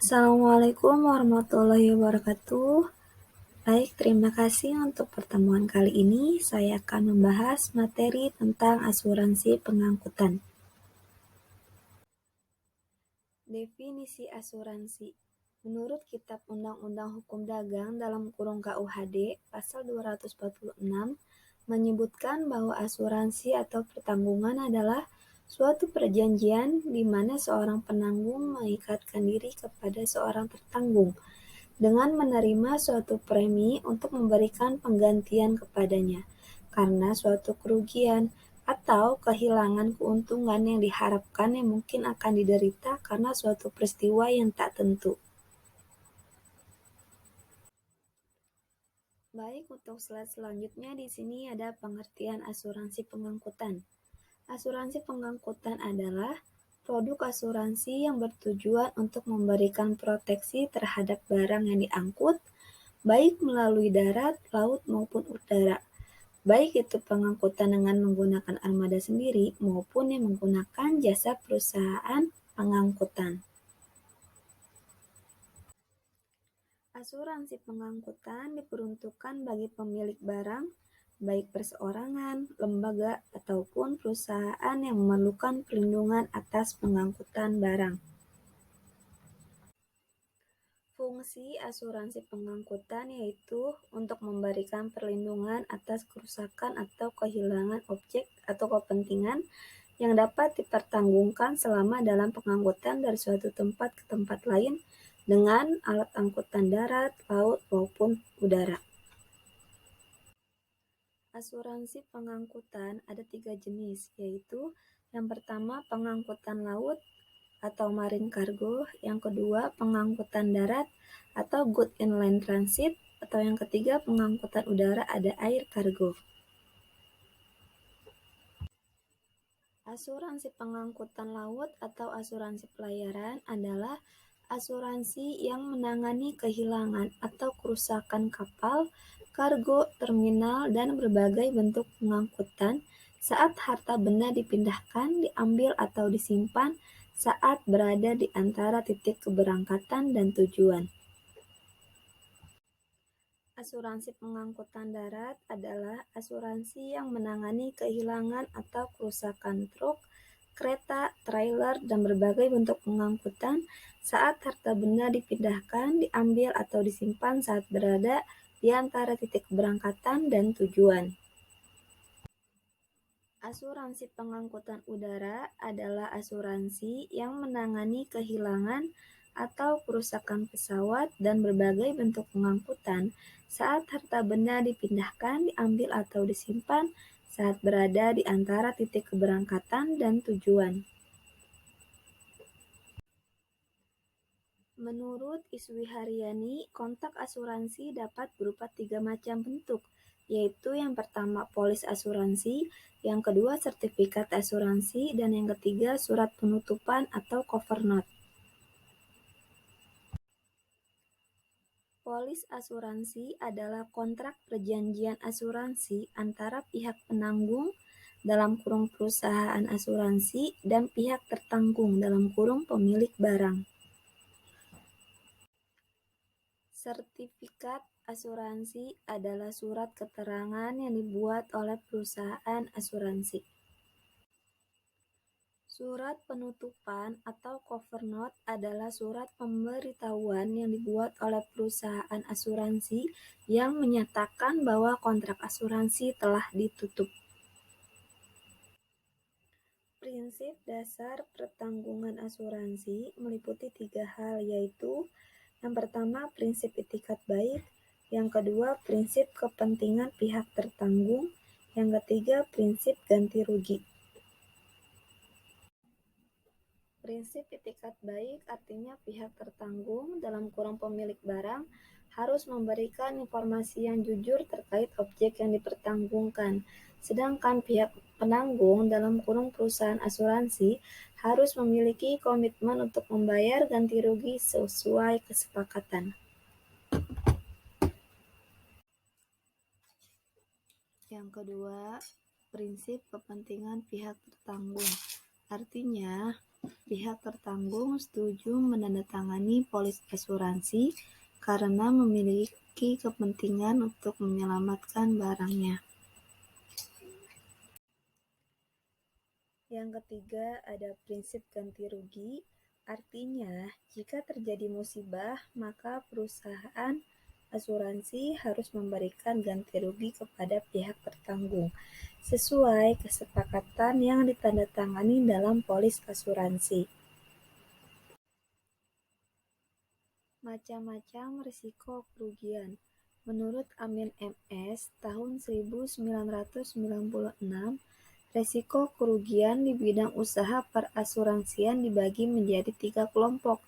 Assalamualaikum warahmatullahi wabarakatuh. Baik, terima kasih untuk pertemuan kali ini. Saya akan membahas materi tentang asuransi pengangkutan. Definisi asuransi. Menurut Kitab Undang-Undang Hukum Dagang dalam kurung KUHD pasal 246 menyebutkan bahwa asuransi atau pertanggungan adalah suatu perjanjian di mana seorang penanggung mengikatkan diri kepada seorang tertanggung dengan menerima suatu premi untuk memberikan penggantian kepadanya karena suatu kerugian atau kehilangan keuntungan yang diharapkan yang mungkin akan diderita karena suatu peristiwa yang tak tentu. Baik, untuk slide selanjutnya di sini ada pengertian asuransi pengangkutan. Asuransi pengangkutan adalah produk asuransi yang bertujuan untuk memberikan proteksi terhadap barang yang diangkut, baik melalui darat, laut, maupun udara. Baik itu pengangkutan dengan menggunakan armada sendiri maupun yang menggunakan jasa perusahaan pengangkutan. Asuransi pengangkutan diperuntukkan bagi pemilik barang, baik perseorangan, lembaga, ataupun perusahaan yang memerlukan perlindungan atas pengangkutan barang. Fungsi asuransi pengangkutan yaitu untuk memberikan perlindungan atas kerusakan atau kehilangan objek atau kepentingan yang dapat dipertanggungan selama dalam pengangkutan dari suatu tempat ke tempat lain dengan alat angkutan darat, laut, maupun udara. Asuransi pengangkutan ada 3 jenis, yaitu yang pertama pengangkutan laut atau marine cargo, yang kedua pengangkutan darat atau goods inland transit, atau yang ketiga pengangkutan udara ada air cargo. Asuransi pengangkutan laut atau asuransi pelayaran adalah asuransi yang menangani kehilangan atau kerusakan kapal, kargo, terminal, dan berbagai bentuk pengangkutan saat harta benda dipindahkan, diambil, atau disimpan saat berada di antara titik keberangkatan dan tujuan. Asuransi pengangkutan darat adalah asuransi yang menangani kehilangan atau kerusakan truk, kereta, trailer, dan berbagai bentuk pengangkutan saat harta benda dipindahkan, diambil, atau disimpan saat berada di antara titik keberangkatan dan tujuan. Asuransi pengangkutan udara adalah asuransi yang menangani kehilangan atau kerusakan pesawat dan berbagai bentuk pengangkutan saat harta benda dipindahkan, diambil, atau disimpan saat berada di antara titik keberangkatan dan tujuan. Menurut Iswi Haryani, kontrak asuransi dapat berupa 3 macam bentuk, yaitu yang pertama polis asuransi, yang kedua sertifikat asuransi, dan yang ketiga surat penutupan atau cover note. Polis asuransi adalah kontrak perjanjian asuransi antara pihak penanggung dalam kurung perusahaan asuransi dan pihak tertanggung dalam kurung pemilik barang. Sertifikat asuransi adalah surat keterangan yang dibuat oleh perusahaan asuransi. Surat penutupan atau cover note adalah surat pemberitahuan yang dibuat oleh perusahaan asuransi yang menyatakan bahwa kontrak asuransi telah ditutup. Prinsip dasar pertanggungan asuransi meliputi 3 hal, yaitu yang pertama prinsip itikat baik, yang kedua prinsip kepentingan pihak tertanggung, yang ketiga prinsip ganti rugi. Prinsip itikat baik artinya pihak tertanggung dalam kurung pemilik barang harus memberikan informasi yang jujur terkait objek yang dipertanggungkan, sedangkan pihak penanggung dalam kurung perusahaan asuransi harus memiliki komitmen untuk membayar ganti rugi sesuai kesepakatan. Yang kedua, prinsip kepentingan pihak tertanggung. Artinya, pihak tertanggung setuju menandatangani polis asuransi karena memiliki kepentingan untuk menyelamatkan barangnya. Yang ketiga, ada prinsip ganti rugi. Artinya, jika terjadi musibah, maka perusahaan asuransi harus memberikan ganti rugi kepada pihak tertanggung sesuai kesepakatan yang ditandatangani dalam polis asuransi. Macam-macam risiko kerugian. Menurut Amin MS tahun 1996, risiko kerugian di bidang usaha perasuransian dibagi menjadi 3 kelompok,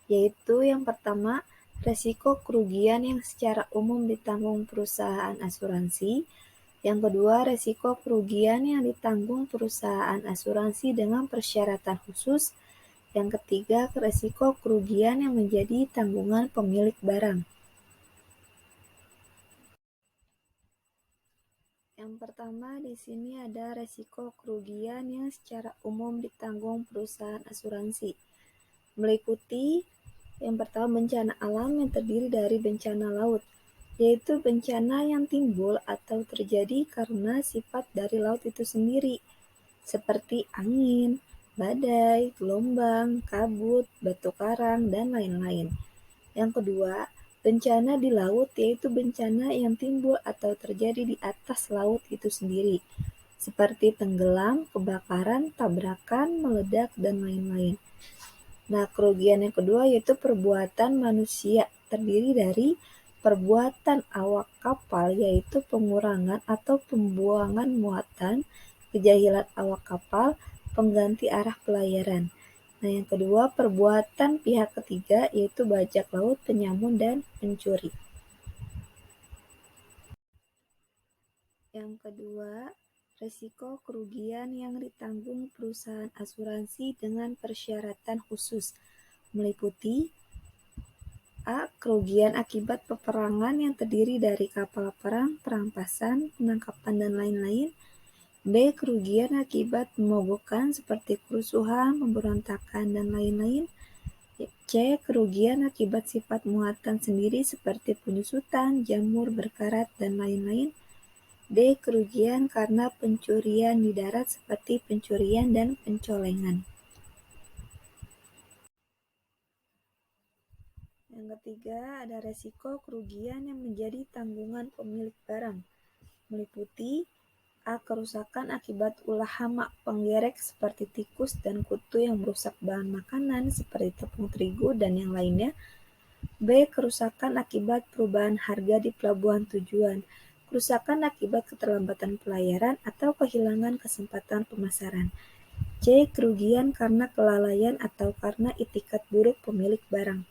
yaitu yang pertama, risiko kerugian yang secara umum ditanggung perusahaan asuransi. Yang kedua, risiko kerugian yang ditanggung perusahaan asuransi dengan persyaratan khusus. Yang ketiga, risiko kerugian yang menjadi tanggungan pemilik barang. Yang pertama, di sini ada risiko kerugian yang secara umum ditanggung perusahaan asuransi. Meliputi yang pertama, bencana alam yang terdiri dari bencana laut, yaitu bencana yang timbul atau terjadi karena sifat dari laut itu sendiri, seperti angin, badai, gelombang, kabut, batu karang, dan lain-lain. Yang kedua, bencana di laut yaitu bencana yang timbul atau terjadi di atas laut itu sendiri, seperti tenggelam, kebakaran, tabrakan, meledak, dan lain-lain. Nah, kerugian yang kedua yaitu perbuatan manusia, terdiri dari perbuatan awak kapal yaitu pengurangan atau pembuangan muatan, kejahilan awak kapal, pengganti arah pelayaran. Nah, yang kedua perbuatan pihak ketiga yaitu bajak laut, penyamun, dan pencuri. Yang kedua, risiko kerugian yang ditanggung perusahaan asuransi dengan persyaratan khusus, meliputi A. Kerugian akibat peperangan yang terdiri dari kapal perang, perampasan, penangkapan, dan lain-lain. B. Kerugian akibat memogokkan seperti kerusuhan, pemberontakan, dan lain-lain. C. Kerugian akibat sifat muatan sendiri seperti penyusutan, jamur, berkarat, dan lain-lain. D. Kerugian karena pencurian di darat seperti pencurian dan pencolengan. Yang ketiga, ada resiko kerugian yang menjadi tanggungan pemilik barang, meliputi A. Kerusakan akibat ulah hama penggerek seperti tikus dan kutu yang merusak bahan makanan seperti tepung terigu dan yang lainnya. B. Kerusakan akibat perubahan harga di pelabuhan tujuan, kerusakan akibat keterlambatan pelayaran atau kehilangan kesempatan pemasaran. C. Kerugian karena kelalaian atau karena itikat buruk pemilik barang.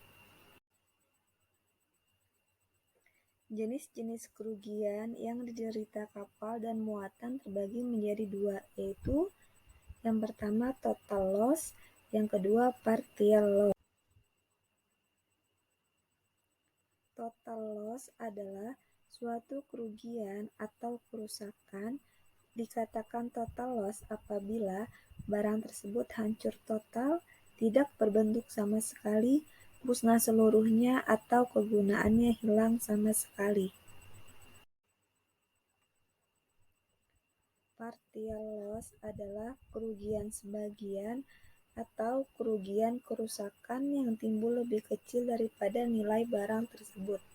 Jenis-jenis kerugian yang diderita kapal dan muatan terbagi menjadi dua, yaitu yang pertama total loss, yang kedua partial loss. Total loss adalah suatu kerugian atau kerusakan. Dikatakan total loss apabila barang tersebut hancur total, tidak berbentuk sama sekali, musnah seluruhnya, atau kegunaannya hilang sama sekali. Partial loss adalah kerugian sebagian atau kerugian kerusakan yang timbul lebih kecil daripada nilai barang tersebut.